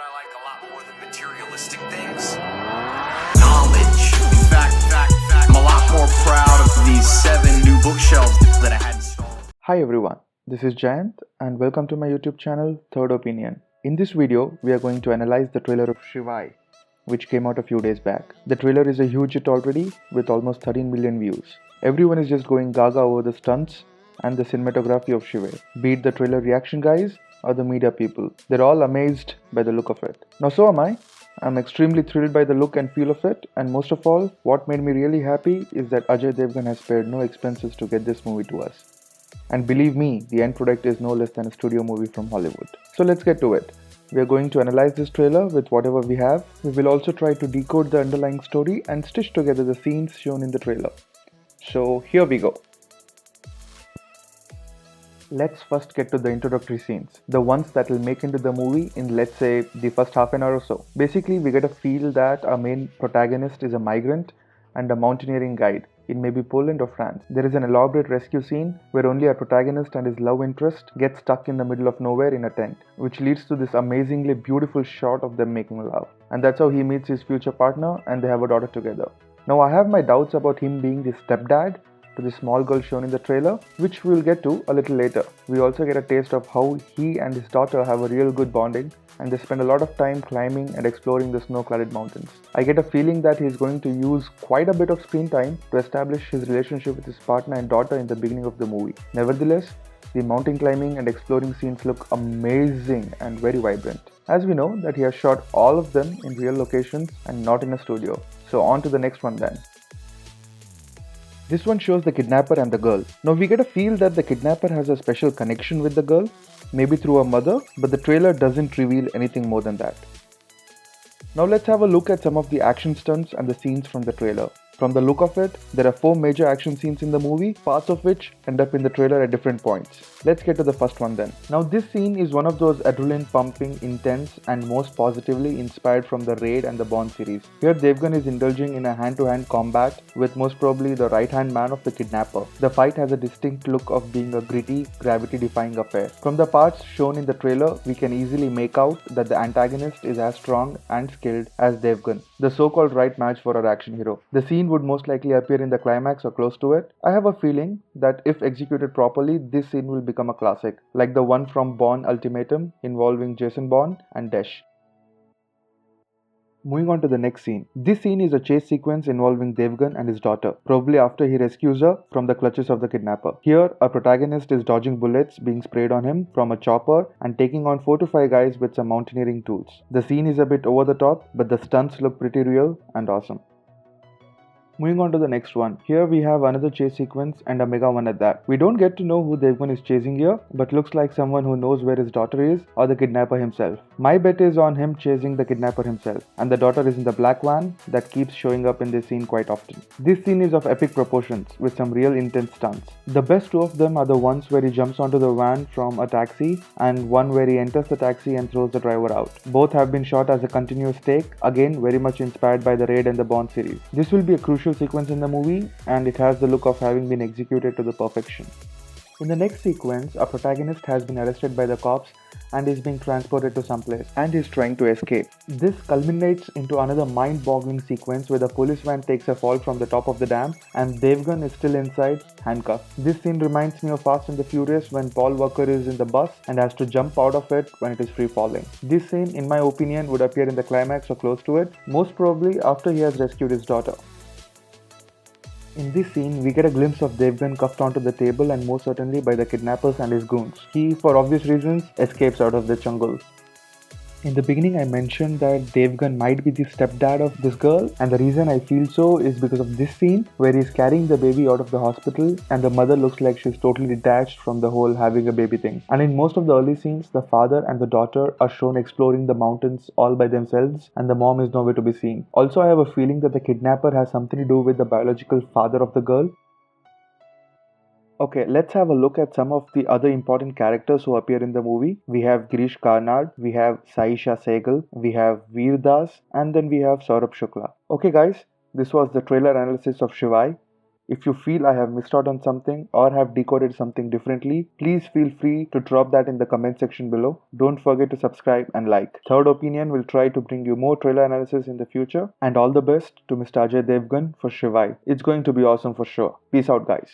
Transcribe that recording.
I like a lot more than materialistic things. Knowledge. In fact, I'm a lot more proud of these 7 new bookshelves that I had installed. Hi everyone, this is Jayant and welcome to my YouTube channel Third Opinion. In this video, we are going to analyze the trailer of Shivaay, which came out a few days back. The trailer is a huge hit already with almost 13 million views. Everyone is just going gaga over the stunts and the cinematography of Shivaay. Be it the trailer reaction guys or the media people, they're all amazed by the look of it. Now so am I. I'm extremely thrilled by the look and feel of it, and most of all, what made me really happy is that Ajay Devgn has spared no expenses to get this movie to us. And believe me, the end product is no less than a studio movie from Hollywood. So let's get to it. We are going to analyze this trailer with whatever we have. We will also try to decode the underlying story and stitch together the scenes shown in the trailer. So here we go. Let's first get to the introductory scenes, the ones that will make into the movie in, let's say, the first half an hour or so. Basically, we get a feel that our main protagonist is a migrant and a mountaineering guide in maybe Poland or France. There is an elaborate rescue scene where only our protagonist and his love interest get stuck in the middle of nowhere in a tent, which leads to this amazingly beautiful shot of them making love. And that's how he meets his future partner and they have a daughter together. Now, I have my doubts about him being the stepdad to the small girl shown in the trailer, which we will get to a little later. We also get a taste of how he and his daughter have a real good bonding, and they spend a lot of time climbing and exploring the snow-clad mountains. I get a feeling that he is going to use quite a bit of screen time to establish his relationship with his partner and daughter in the beginning of the movie. Nevertheless, the mountain climbing and exploring scenes look amazing and very vibrant, as we know that he has shot all of them in real locations and not in a studio. So on to the next one then. This one shows the kidnapper and the girl. Now we get a feel that the kidnapper has a special connection with the girl, maybe through her mother, but the trailer doesn't reveal anything more than that. Now let's have a look at some of the action stunts and the scenes from the trailer. From the look of it, there are 4 major action scenes in the movie, parts of which end up in the trailer at different points. Let's get to the first one then. Now this scene is one of those adrenaline pumping, intense and most positively inspired from the Raid and the Bond series. Here Devgn is indulging in a hand-to-hand combat with most probably the right-hand man of the kidnapper. The fight has a distinct look of being a gritty, gravity-defying affair. From the parts shown in the trailer, we can easily make out that the antagonist is as strong and skilled as Devgn, the so-called right match for our action hero. The scene would most likely appear in the climax or close to it. I have a feeling that if executed properly, this scene will become a classic, like the one from Bourne Ultimatum involving Jason Bourne and Desh. Moving on to the next scene. This scene is a chase sequence involving Devgn and his daughter, probably after he rescues her from the clutches of the kidnapper. Here, our protagonist is dodging bullets being sprayed on him from a chopper and taking on 4 to 5 guys with some mountaineering tools. The scene is a bit over the top, but the stunts look pretty real and awesome. Moving on to the next one. Here we have another chase sequence and a mega one at that. We don't get to know who Devgn is chasing here, but looks like someone who knows where his daughter is or the kidnapper himself. My bet is on him chasing the kidnapper himself, and the daughter is in the black van that keeps showing up in this scene quite often. This scene is of epic proportions with some real intense stunts. The best 2 of them are the ones where he jumps onto the van from a taxi and one where he enters the taxi and throws the driver out. Both have been shot as a continuous take, again very much inspired by the Raid and the Bond series. This will be a crucial sequence in the movie, and it has the look of having been executed to the perfection. In the next sequence, our protagonist has been arrested by the cops and is being transported to someplace and is trying to escape. This culminates into another mind-boggling sequence where the police van takes a fall from the top of the dam and Devgn is still inside, handcuffed. This scene reminds me of Fast and the Furious when Paul Walker is in the bus and has to jump out of it when it is free falling. This scene, in my opinion, would appear in the climax or close to it, most probably after he has rescued his daughter. In this scene, we get a glimpse of Devgn cuffed onto the table and most certainly by the kidnappers and his goons. He, for obvious reasons, escapes out of the jungle. In the beginning, I mentioned that Devgn might be the stepdad of this girl, and the reason I feel so is because of this scene where he's carrying the baby out of the hospital and the mother looks like she's totally detached from the whole having a baby thing. And in most of the early scenes, the father and the daughter are shown exploring the mountains all by themselves and the mom is nowhere to be seen. Also, I have a feeling that the kidnapper has something to do with the biological father of the girl. Okay, let's have a look at some of the other important characters who appear in the movie. We have Girish Karnad, we have Saisha Sehgal, we have Veer Das, and then we have Saurabh Shukla. Okay guys, this was the trailer analysis of Shivaay. If you feel I have missed out on something or have decoded something differently, please feel free to drop that in the comment section below. Don't forget to subscribe and like. Third Opinion will try to bring you more trailer analysis in the future. And all the best to Mr. Ajay Devgn for Shivaay. It's going to be awesome for sure. Peace out, guys.